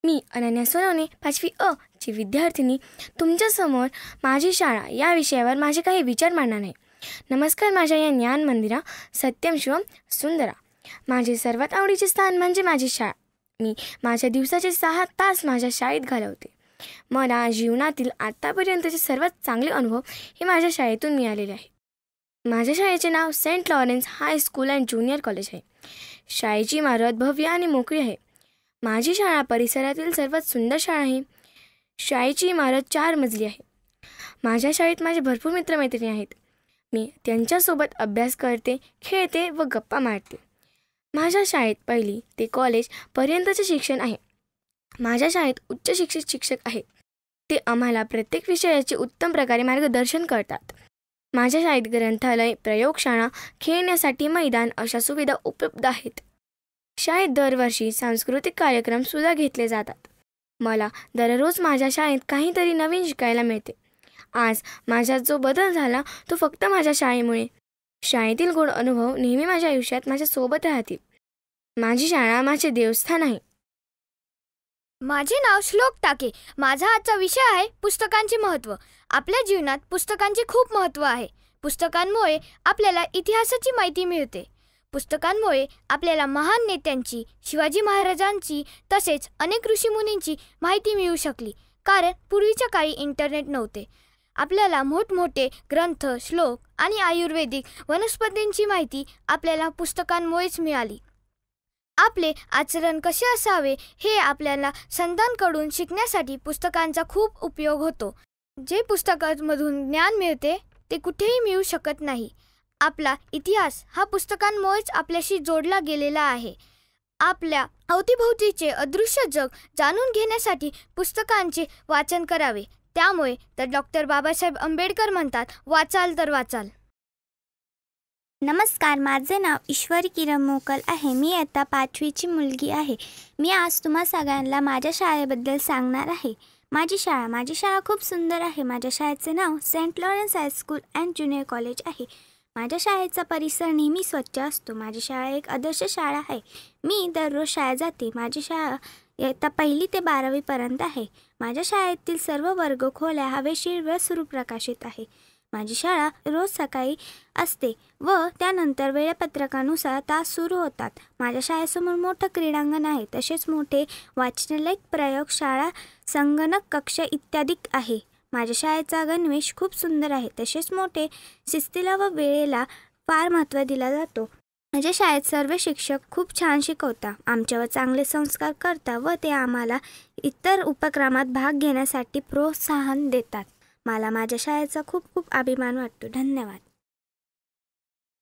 मी अनन्या सोनवणे 5वी अ ची विद्यार्थिनी तुमच्यासमोर माझी शाळा या विषयावर माझे काही विचार मांडणार आहे. नमस्कार माझ्या या ज्ञान मंदिरा सत्यम शिवम सुंदरा. माझे सर्वात आवडीचे स्थान म्हणजे माझी शाळा. मी माझ्या दिवसाचे 6 तास माझ्या शाळेत घालवते. मला जीवनातील आत्तापर्यंतचे सर्वात चांगले अनुभव हे माझ्या शाळेतून मिळालेले आहे. माझ्या शाळेचे नाव Saint Lawrence High School and Junior College आहे. शाळेची इमारत भव्य आणि मोकळी आहे. माझी शाळा परिसरातील सर्वात सुंदर शाळा आहे. शाळेची इमारत 4 मजली आहे. माझ्या शाळेत माझे भरपूर मित्रमैत्रिणी आहेत. मी त्यांच्यासोबत अभ्यास करते, खेळते व गप्पा मारते. माझ्या शाळेत 1ली ते कॉलेजपर्यंतचे शिक्षण आहे. माझ्या शाळेत उच्च शिक्षित शिक्षक आहेत. ते आम्हाला प्रत्येक विषयाचे उत्तम प्रकारे मार्गदर्शन करतात. माझ्या शाळेत ग्रंथालय, प्रयोगशाळा, खेळण्यासाठी मैदान अशा सुविधा उपलब्ध आहेत. शाळेत दरवर्षी सांस्कृतिक कार्यक्रमसुद्धा घेतले जातात. मला दररोज माझ्या शाळेत काहीतरी नवीन शिकायला मिळते. आज माझ्यात जो बदल झाला तो फक्त माझ्या शाळेमुळे. शाळेतील गोड अनुभव नेहमी माझ्या आयुष्यात माझ्यासोबत राहतील. माझी शाळा माझे देवस्थान आहे. माझे नाव श्लोक टाके. माझा आजचा विषय आहे पुस्तकांचे महत्त्व. आपल्या जीवनात पुस्तकांचे खूप महत्त्व आहे. पुस्तकांमुळे आपल्याला इतिहासाची माहिती मिळते. पुस्तकांमुळे आपल्याला महान नेत्यांची, शिवाजी महाराजांची तसेच अनेक ऋषीमुनींची माहिती मिळू शकली. कारण पूर्वीच्या काळी इंटरनेट नव्हते. आपल्याला मोठमोठे ग्रंथ, श्लोक आणि आयुर्वेदिक वनस्पतींची माहिती आपल्याला पुस्तकांमुळेच मिळाली. आपले आचरण कसे असावे हे आपल्याला संतांकडून शिकण्यासाठी पुस्तकांचा खूप उपयोग होतो. जे पुस्तकांमधून ज्ञान मिळते ते कुठेही मिळू शकत नाही. आपला इतिहास हा पुस्तकांमुळेच आपल्याशी जोडला गेलेला आहे. आपल्या अवतीभोवतीचे अदृश्य जग जाणून घेण्यासाठी पुस्तकांचे वाचन करावे. त्यामुळे तर डॉक्टर बाबासाहेब आंबेडकर म्हणतात, वाचाल तर वाचाल. नमस्कार, माझे नाव ईश्वरी किरण मोकल आहे. मी आता 5वीची मुलगी आहे. मी आज तुम्हा सगळ्यांना माझ्या शाळेबद्दल सांगणार आहे. माझी शाळा खूप सुंदर आहे. माझ्या शाळेचे नाव Saint Lawrence High School and Junior College आहे. माझ्या शाळेचा परिसर नेहमी स्वच्छ असतो. माझी शाळा एक आदर्श शाळा आहे. मी दररोज शाळेत जाते. माझी शाळा इयत्ता 1ली ते 12वीपर्यंत आहे. माझ्या शाळेतील सर्व वर्ग खोल्या हवेशीर व सूर्यप्रकाशित आहे. माझी शाळा रोज सकाळी असते व त्यानंतर वेळापत्रकानुसार तास सुरू होतात. माझ्या शाळेसमोर मोठं क्रीडांगण आहे. तसेच मोठे वाचनालय, प्रयोगशाळा, संगणक कक्ष इत्यादी आहे. माझ्या शाळेचा गणवेश खूप सुंदर आहे. तसेच मोठे शिस्तीला व वेळेला फार महत्त्व दिला जातो. माझ्या शाळेत सर्व शिक्षक खूप छान शिकवतात. आमच्यावर चांगले संस्कार करतात व ते आम्हाला इतर उपक्रमात भाग घेण्यासाठी प्रोत्साहन देतात. मला माझ्या शाळेचा खूप खूप अभिमान वाटतो. धन्यवाद.